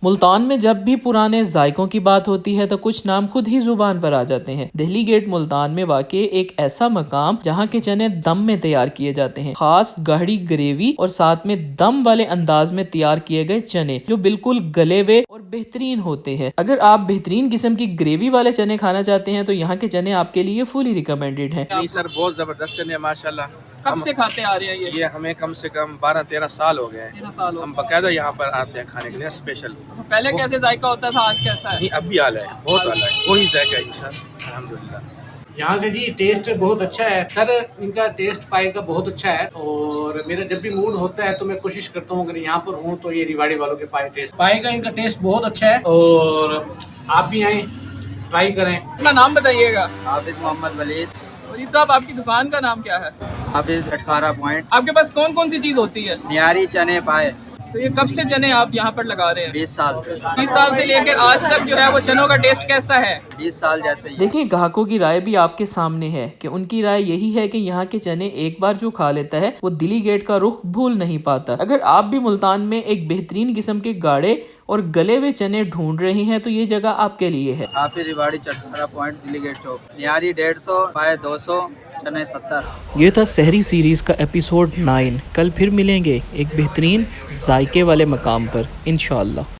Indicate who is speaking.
Speaker 1: मुल्तान में जब भी पुराने जायकों की बात होती है तो कुछ नाम खुद ही जुबान पर आ जाते हैं। दिल्ली गेट मुल्तान में वाक़ई एक ऐसा मकाम जहां के चने दम में तैयार किए जाते हैं, खास गाढ़ी ग्रेवी और साथ में दम वाले अंदाज में तैयार किए गए चने जो बिल्कुल गले हुए और बेहतरीन होते हैं। अगर आप बेहतरीन किस्म की ग्रेवी वाले चने खाना चाहते हैं तो यहाँ के चने आपके लिए फुली रिकमेंडेड है।
Speaker 2: नहीं सर, बहुत जबरदस्त चने माशाल्लाह।
Speaker 3: कब से खाते आ रहे हैं
Speaker 2: ये हमें कम से कम 12-13 साल हो गए हैं।
Speaker 3: 13 साल हो
Speaker 2: हम बकायदा यहाँ पर आते हैं खाने के लिए स्पेशल।
Speaker 3: गए। पहले कैसे जायका होता था, आज कैसा है?
Speaker 2: नहीं, अब भी आला है, बहुत आला है, वही जायका है इंशाल्लाह, अल्हम्दुलिल्लाह।
Speaker 4: यहाँ का जी टेस्ट बहुत अच्छा है सर, इनका टेस्ट पाए का बहुत अच्छा है और मेरा जब भी मूड होता है तो मैं कोशिश करता हूँ अगर यहाँ पर हूँ तो ये रिवाड़ी वालों के पाए का इनका टेस्ट बहुत अच्छा है और आप भी आए ट्राई करें।
Speaker 3: अपना नाम बताइएगा।
Speaker 5: हाफिज मोहम्मद वलीद।
Speaker 3: वलीद साहब, आपकी दुकान का नाम क्या है?
Speaker 5: हाफिज 18 पॉइंट।
Speaker 3: आपके पास कौन कौन सी चीज होती है?
Speaker 5: नियारी चने पाए।
Speaker 3: तो ये कब से चने आप यहाँ पर लगा रहे हैं?
Speaker 5: 20 साल से।
Speaker 3: 20 साल से लेकर आज तक जो है वो चनों का टेस्ट कैसा है?
Speaker 5: 20 साल जैसे ही।
Speaker 1: देखिए, ग्राहकों की राय भी आपके सामने है कि उनकी राय यही है कि यहाँ के चने एक बार जो खा लेता है वो दिल्ली गेट का रुख भूल नहीं पाता। अगर आप भी मुल्तान में एक बेहतरीन किस्म के गाढ़े और गले हुए चने ढूंढ रहे हैं तो ये जगह आपके लिए है।
Speaker 5: हाफिज रिवाड़ी 18 पॉइंट दिल्ली गेट चौक। नियारी 150, पाए 200, चने 70।
Speaker 1: ये था सहरी सीरीज़ का एपिसोड 9। कल फिर मिलेंगे एक बेहतरीन जायके वाले मकाम पर इंशाअल्लाह।